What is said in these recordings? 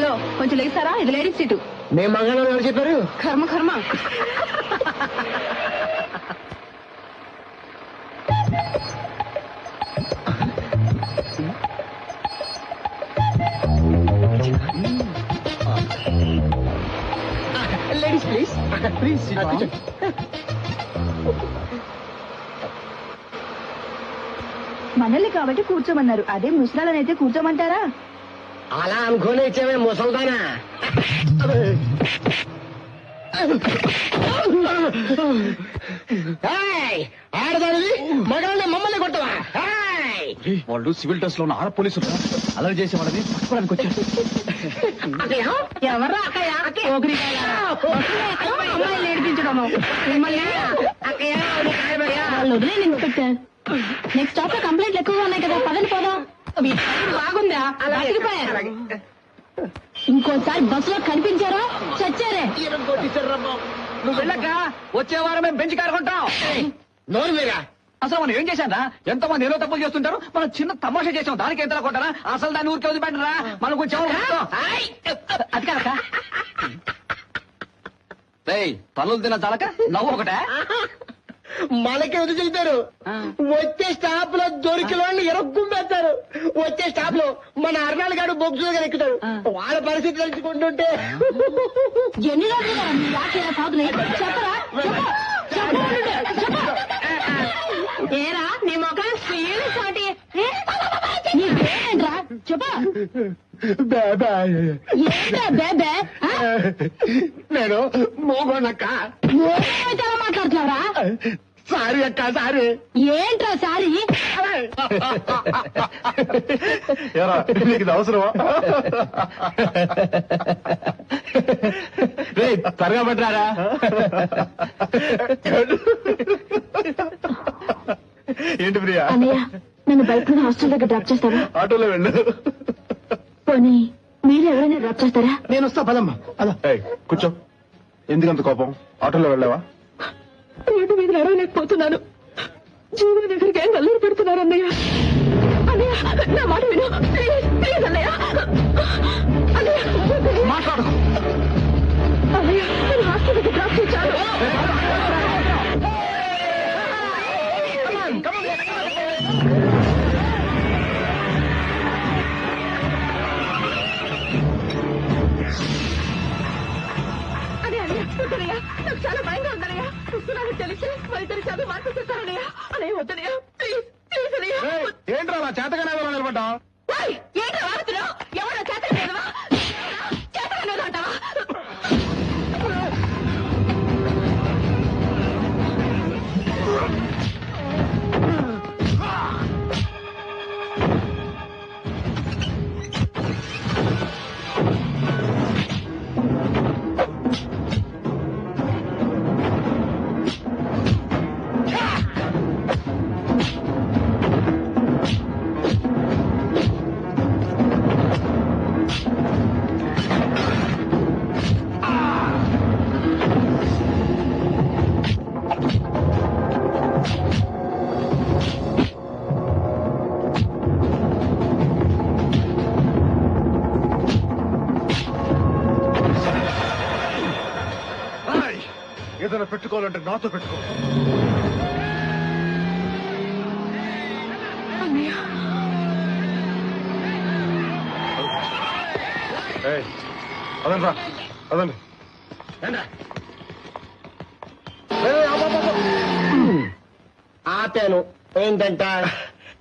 Hello కొంచెం లేస్తారా? ఇది ladies seat. మేము మగాళ్ళని ఎవరు చెప్పారు? కర్మ కర్మ. లేడీస్ ప్లీజ్ ప్లీజ్ మనల్ని కాబట్టి కూర్చోమన్నారు, అదే ముసలాలనైతే కూర్చోమంటారా? అలా అనుకోని ఇచ్చామే ముసల్దానా. ఆడదానిది మగాళ్ళని మమ్మల్ని కొట్టవా? వాళ్ళు సివిల్ డ్రెస్ లో ఉన్న ఆడ పోలీసులు అలర్ట్ చేసే వాళ్ళని పట్టుకోవడానికి వచ్చారు. ఎవర్రా అమ్మాయిలు నేర్పించడము ఇన్స్పెక్టర్. నెక్స్ట్ స్టాప్ లో కంప్లైంట్లు ఎక్కువగా ఉన్నాయి కదా, పదండి పోదాం. బాగుందా? ఇంకోసారి బస్సులో కనిపించారా చచ్చారే. నువ్వు వెళ్ళక వచ్చే వారం మేము బెంచ్ కారు కొంటాం. నోరు మీరా? అసలు మనం ఏం చేశారా? ఎంతో మంది ఏదో తప్పులు చేస్తుంటారు, మనం చిన్న తమాషా చేసాం, దానికి ఎంతలా కొట్టారా? అసలు దాన్ని ఊరికే వదిలిపెట్టరా, మనం కొంచెం అది కాక తనులు తిన్న చాలక నవ్వు ఒకటే. మనకి ఎదురు చెబుతారు. వచ్చే స్టాప్ లో దొరికిన వాళ్ళని ఎరగ్గుంపేస్తారు. వచ్చే స్టాప్ లో మన అర్నాల్ గారు బొగ్గులు గారు ఎక్కుతారు. వాళ్ళ పరిస్థితి తెలుసుకుంటుంటే ఎన్ని రోజులు ఏరా నీ మొక్కలు నీకేంట్రా చెప్పా. నేను మోగోనక్క. ఎలా మాట్లాడుతున్నావురా? సారీ అక్క సారీ. ఏంట్రా సారీ? నీకు ఇది అవసరమా? త్వరగా పట్టారా? ఏంటి ప్రియా? అన్నయ్య నన్ను బయట నుండి హాస్టల్ దగ్గర డ్రాప్ చేస్తారా? ఆటోలో వెళ్ళు. పోనీ మీరు ఎవరైనా డ్రాప్ చేస్తారా? నేను వస్తా పదమ్మా. అలా కూర్చో. ఎందుకంత కోపం? ఆటోలో వెళ్ళావా? రోడ్డు మీద నడవలేకపోతున్నాను. జీవన దగ్గరికి ఏం నల్లూరు పెడుతున్నారు అన్నయ్య. అన్నయ్య నా మాట విను ప్లీజ్ ప్లీజ్ అన్నయ్య. అన్నయ్య మాట్లాడు. అన్నయ్య నేను హాస్టల్ దగ్గర డ్రాప్ చేశాను. నాకు చాలా భయంగా ఉందన్నయ్య. చూస్తున్నాను తెలిసి వైద్యులు చదువు మార్చేస్తారన్నయ్య. అన్నయ్య వద్దనయ్య ప్లీజ్ ప్లీజ్ అన్నయ్య. ఏంట్రా అలా చేతగానే నిలబడ్డా? ఏంట్రా వాడుతున్నావు? ఎవరో చేత లేదవా? చేతగా లేదు అంటావా? ఏదైనా పెట్టుకోవాలంటే నాతో పెట్టుకో. అదండి రా అదండి. ఆపాను. ఏంటంట?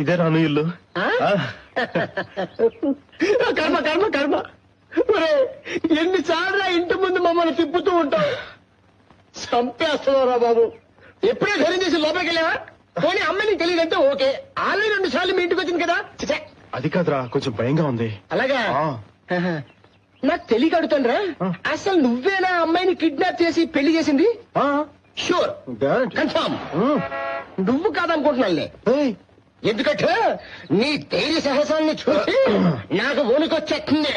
ఇదే రాను ఇల్లు. కర్మ కర్మ కర్మ. ఎన్నిసార్లు ఇంటి ముందు మమ్మల్ని తిప్పుతూ ఉంటావు. చంపేస్తున్నారా బాబు. ఎప్పుడే ధైర్యం చేసి లోపలికి వెళ్ళావా? పోనీ అమ్మాయిని తెలియదంటే ఓకే. ఆల్రెడీ 2 సార్లు మీ ఇంటికి వచ్చింది కదా. అది కాదురా, కొంచెం భయంగా ఉంది. అలాగా? నాకు తెలియక అడుగుతానురా, అసలు నువ్వేనా అమ్మాయిని కిడ్నాప్ చేసి పెళ్లి చేసింది? షూర్ కన్ఫర్మ్ నువ్వు కాదనుకుంటున్నానులే. ఎందుకంటే నీ ధైర్య సాహసాన్ని చూసి నాకు వణుకొచ్చేస్తుంది.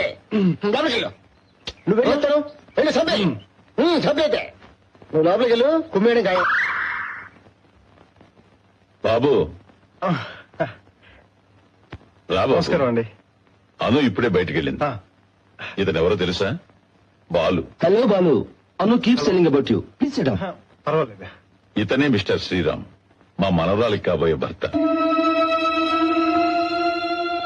నువ్వు వెళ్ళొస్తాను. వెళ్ళి సభ్యతే నువ్వు లోపలికి వెళ్ళు. కుమ్మేయడం ఖాయం. బాబు నమస్కారం అండి. అను ఇప్పుడే బయటికి వెళ్ళింది. ఇతనెవరో తెలుసా? Balu. Hello Balu, Anu keep selling about you. Please SIT down. పర్వాలేదు. ఇతనే మిస్టర్ శ్రీరామ్, మా మనవరాలికి కాబోయే భర్త.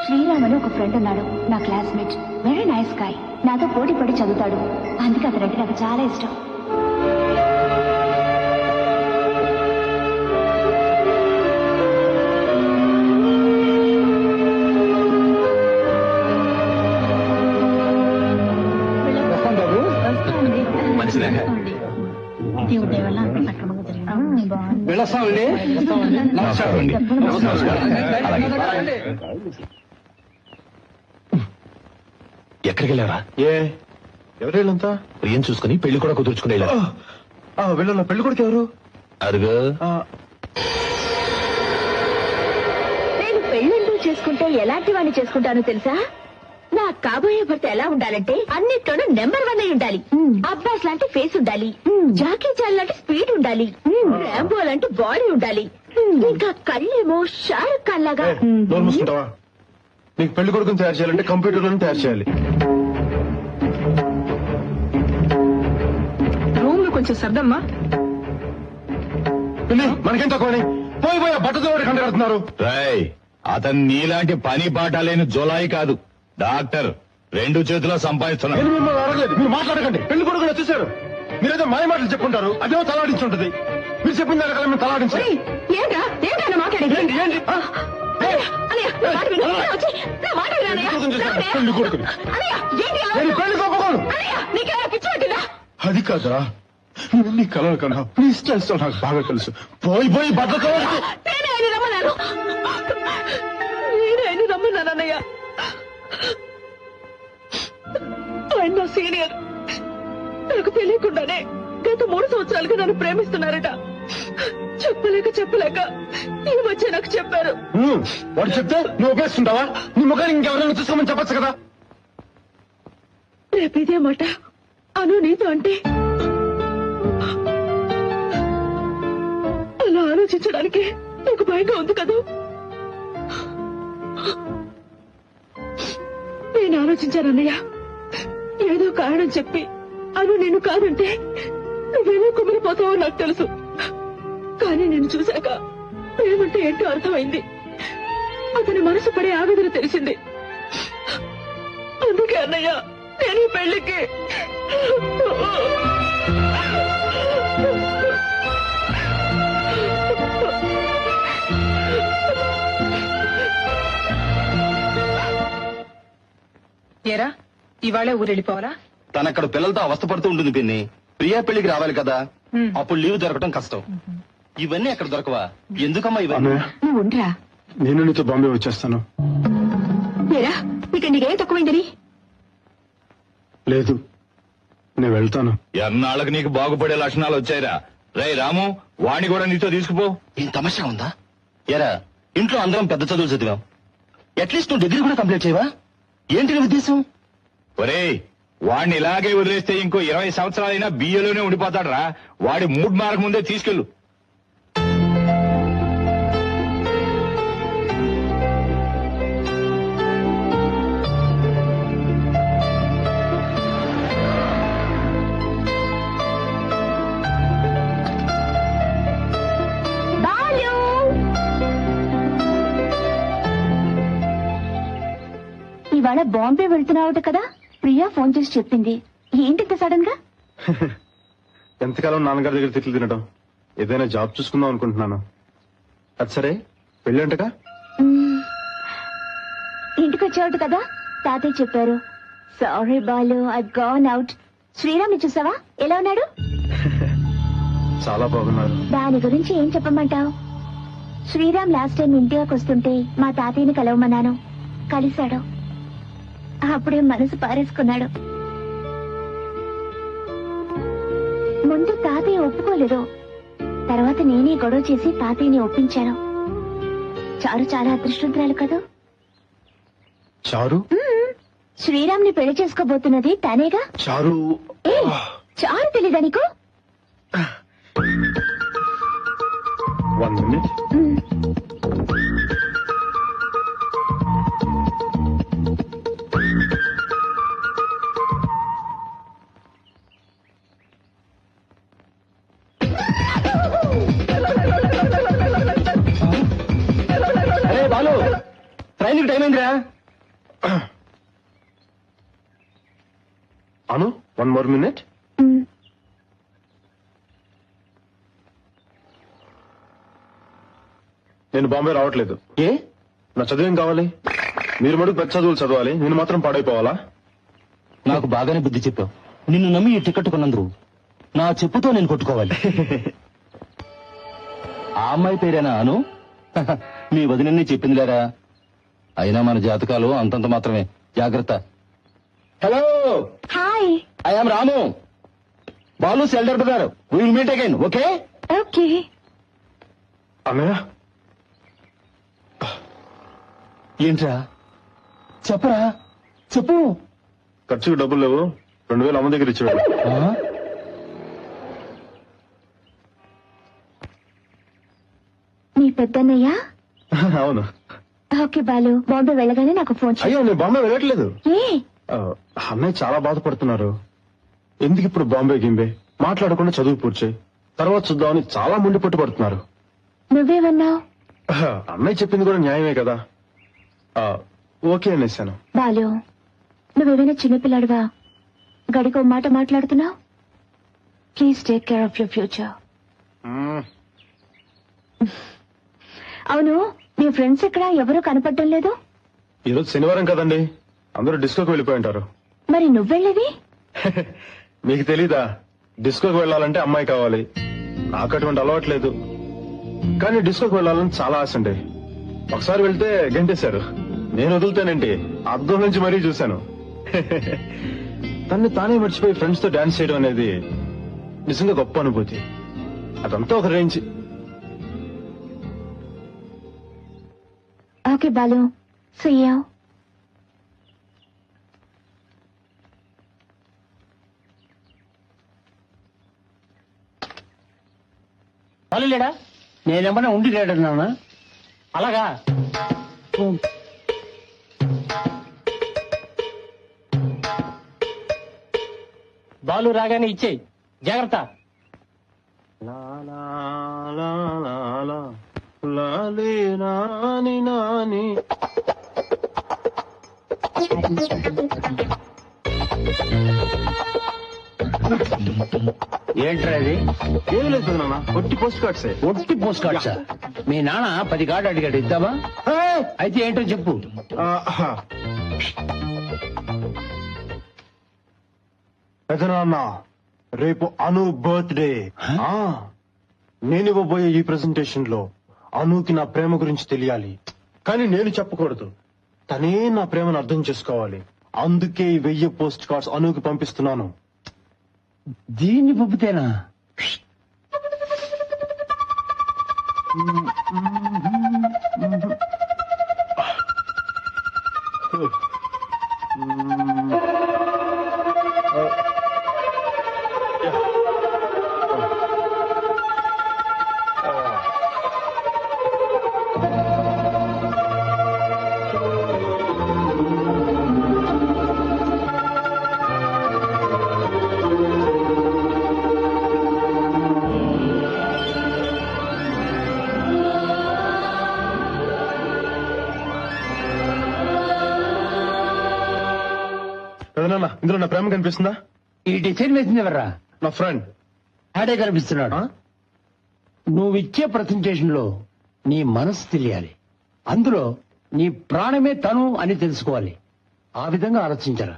శ్రీరామ్ అని ఒక ఫ్రెండ్ ఉన్నాడు, నా క్లాస్మేట్. Very nice guy. నాతో పోటీ పడి చదువుతాడు, అందుకే అతనంటే నాకు చాలా ఇష్టం. దేవుడి వల్ల సక్రమంగా జరిగింది. వెళ్ళొస్తామండి. నమస్కారం అండి. ఎక్కడికి వెళ్ళారా? ఎవరు వీళ్ళంతా? ఏం చూసుకుని పెళ్లి కూడా కుదుర్చుకుని వెళ్ళారు. వీళ్ళ పెళ్లి కొడుకు ఎవరు? అరుగు నేను పెళ్ళిళ్ళు చేసుకుంటే ఎలాంటి వాడిని చేసుకుంటానో తెలుసా? నా కాబోయే భర్త ఎలా ఉండాలంటే అన్నిట్లోనూ నెంబర్ 1 అయి ఉండాలి. అబ్బాస్ లాంటి ఫేస్ ఉండాలి, జాకీ చాన్ లాంటి స్పీడ్ ఉండాలి, రాంబో లాంటి బాడీ ఉండాలి, ఇంకా కళ్ళేమో షారుఖ్ ఖాన్ లాగా. డోర్ మూసుకుంటావా? నీకు పెళ్లి కొడుకుని తయారు చేయాలంటే కంప్యూటర్ లోనే తయారు చేయాలి. రూమ్ లో కొంచెం సర్దమ్మా. మనకేం తక్కువని పోయి బట్టతో కంట కడుతున్నారు. రాయ్, అతను నీలాంటి పని పాట లేని జోలాయి కాదు, డాక్టర్. 2 చేతుల్లో సంపాదిస్తున్నాడు. నేను మిమ్మల్ని అడగలేదు, మీరు మాట్లాడకండి. పెళ్లి కొడుకుని వచ్చేసారు. మీరేదో మాయ మాటలు చెప్పుకుంటారు, అదేమో తలాడించుంటది. మీరు చెప్పిన దానికల్లా మేము తలాడించాలి. ఏంటా ఏంటన్నా మాట్లాడేది? ఏంటి? పెళ్లి కొడుకుని నేను పెళ్లి కొప్పుకోను. అది కాదురా, నీ కలలు కన్నా ప్లీజ్ చేస్తావు, నాకు బాగా తెలుసు. పోయి బట్టతో నేనే ఆయన రమ్మన్నాను అన్నయ్య. ఆయన నా సీనియర్. నాకు తెలియకుండానే గత 3 సంవత్సరాలుగా నన్ను ప్రేమిస్తున్నారట. చెప్పలేక ఈ మధ్య నాకు చెప్పారు. వాడు చెప్తే నువ్వు ఉపయోగిస్తుంటావా? నీ ముఖాన్ని ఇంకెవరైనా చూసుకోమని చెప్పచ్చు కదా. రేపు ఇదే మాట అను నీతో అంటే అలా ఆలోచించడానికి నాకు భయంగా ఉంది కదా. నేను ఆలోచించానన్నయ్య, ఏదో కారణం చెప్పి అను నేను కాదంటే నువ్వేమో కుమిలిపోతావో నాకు తెలుసు. కానీ నేను చూశాక ప్రేమంటే ఏంటో అర్థమైంది. అతని మనసు పడే ఆవేదన తెలిసింది. అందుకే అన్నయ్య నేను ఈ పెళ్లికి ఏరా ఇవాళ ఊరెళ్ళిపోవాలా? తనక్కడ పిల్లలతో అవస్థపడుతూ ఉంటుంది పిన్ని. ప్రియా పెళ్లికి రావాలి కదా, అప్పుడు లీవ్ దొరకటం కష్టం. ఇవన్నీ అక్కడ దొరకవా? ఎందుకమ్మా ఇవన్నీ? నువ్వు ఉండరా. నేను నీతో బాంబే వచ్చేస్తాను. ఏరా ఇక నీకేం తక్కువైందని? లేదు, నేను వెళ్తాను. ఎన్నాళ్ళకి నీకు బాగుపడే లక్షణాలు వచ్చాయిరా. రే రాము, వాణ్ణి కూడా నీతో తీసుకుపో. ఏం తమాషా ఉందా? ఎరా, ఇంట్లో అందరం పెద్ద చదువులు చదివాం. అట్లీస్ట్ నువ్వు డిగ్రీ కూడా కంప్లీట్ చేయవా? ఏంటి నీ ఉద్దేశం? ఒరేయ్, వాణ్ణి ఇలాగే వదిలేస్తే ఇంకో 20 సంవత్సరాలైనా బియ్యలోనే ఉండిపోతాడు రా. వాడి మూడ్ మారక ముందే తీసుకెళ్ళు. ఇవాళ బాంబే వెళ్తున్నావుట కదా, ప్రియా ఫోన్ చేసి చెప్పింది. ఏంటి సడన్ గా? ఎంతకాలం నాన్నగారి దగ్గర తిట్లు తినడం, ఏదైనా జాబ్ చూసుకుందాం అనుకుంటున్నాను. అది సరే, పెళ్ళంటగా? ఇంటికి వచ్చావుట కదా, తాతయ్య చెప్పారు. Sorry Balu, I gone out. Sriram చూసావా, ఎలా ఉన్నాడు? చాలా బాగున్నారు. దాని గురించి ఏం చెప్పమంటావు? శ్రీరామ్ లాస్ట్ టైం ఇంటికి వస్తుంటే మా తాతయ్యని కలవమన్నాను, కలిశాడు. అప్పుడే మనసు పారేసుకున్నాడు. ముందు తాతయ్య ఒప్పుకోలేదు, తర్వాత నేనే గొడవ చేసి తాతయ్యని ఒప్పించాను. చారు చాలా అదృష్టవంతురాలు కదా. చారు? శ్రీరామ్ ని పెళ్లి చేసుకోబోతున్నది తనేగా. చారు? చారు తెలీదా నీకు? 1 minute. బాలు ట్రైన్కి టైం అయిందిరా. అను 1 more minute. నేను బాంబే రావట్లేదు. ఏ నా చదువు ఏం కావాలి? మీరు మటుకు పెద్ద చదువులు చదవాలి, నేను మాత్రం పాడైపోవాలా? నాకు బాగానే బుద్ధి చెప్పావు. నిన్ను నమ్మి ఈ టికెట్ కొన్నందుకు నా చెప్పుతో నేను కొట్టుకోవాలి. ఆ అమ్మాయి పేరేనా అను? మీ వదినని చెప్పింది లేరా. అయినా మన జాతకాలు అంతంత మాత్రమే. జాగ్రత్త. Hello, hi. I am Ramu. Balu elder brother. We will meet again. Okay okay. అన్నయ్య, ఏంట్రా చెప్పరా, చెప్పు. ఖర్చుకు డబ్బులు లేవు, 2000 అమ్మ దగ్గర ఇచ్చాడు. మీ పెద్దన్నయ్య? అవును. ఓకే బాలు, బాంబే వెళ్ళగానే నాకు ఫోన్ చేయి. అయ్యో, నేను బాంబే వెళ్ళట్లేదు. ఏ? అన్నయ్య చాలా బాధపడుతున్నారు. ఎందుకు ఇప్పుడు బాంబే గింబే, మాట్లాడకుండా చదువు పూర్చే తర్వాత చూద్దామని చాలా ముండి పట్టుబడుతున్నారు. నువ్వేమన్నావు? అన్నయ్య చెప్పింది కూడా న్యాయమే కదా. ఓకే అనేసాను. బాలు, నువ్వేమైనా చిన్నపిల్లాడివా? గడికో మాట మాట్లాడుతున్నావు. Please take care of your future. అవును, మీ ఫ్రెండ్స్ ఇక్కడ ఎవరూ కనపడటం లేదు. ఈరోజు శనివారం కదండి, అందరూ డిస్కోకి వెళ్ళిపోయి ఉంటారు. మరి నువ్వెళ్ళేది? మీకు తెలీదా, డిస్కోకి వెళ్ళాలంటే అమ్మాయి కావాలి. నాకు అటువంటి అలవాట్లేదు, కానీ డిస్కోకి వెళ్ళాలని చాలా ఆశ అండి. ఒకసారి వెళ్తే గంటేశారు. నేను వదులుతానండి, అద్దం నుంచి మరీ చూశాను. తన్ని తానే మర్చిపోయి ఫ్రెండ్స్ తో డాన్స్ చేయడం అనేది నిజంగా గొప్ప అనుభూతి. అదంతా ఒక range. Okay Balu, see you. Balu లేడా? నేనేమన్నా ఉండి లేడన్నానా? అలాగా. బాలు రాగానే ఇచ్చేయి, జాగ్రత్త. ఏంట్రా అది? ఏం లేదు నాన్న, ఒట్టి పోస్ట్ కార్డ్సే. ఒట్టి పోస్ట్ కార్డ్సా? మీ నాన్న 10 కార్డు అడిగాడు, ఇద్దామా? అయితే ఏంటో చెప్పు. పెదనాన్న, రేపు అను బర్త్డే. నేను ఇవ్వబోయే ఈ ప్రెజెంటేషన్ లో అనుకి నా ప్రేమ గురించి తెలియాలి, కానీ నేను చెప్పకూడదు. తనే నా ప్రేమను అర్థం చేసుకోవాలి. అందుకే ఈ 1000 పోస్ట్ కార్డ్స్ అనుకి పంపిస్తున్నాను. దీన్ని పంపితేనా? పెదనాన్న, ఇందులో నా ప్రేమ కనిపిస్తుందా? ఈ డిసైన్ వేసింది ఎవర్రా? నా ఫ్రెండ్. ఆడే కనిపిస్తున్నాడు. నువ్విచ్చే ప్రజెంటేషన్ లో నీ మనసు తెలియాలి. అందులో నీ ప్రాణమే తను అని తెలుసుకోవాలి. ఆ విధంగా ఆలోచించరా.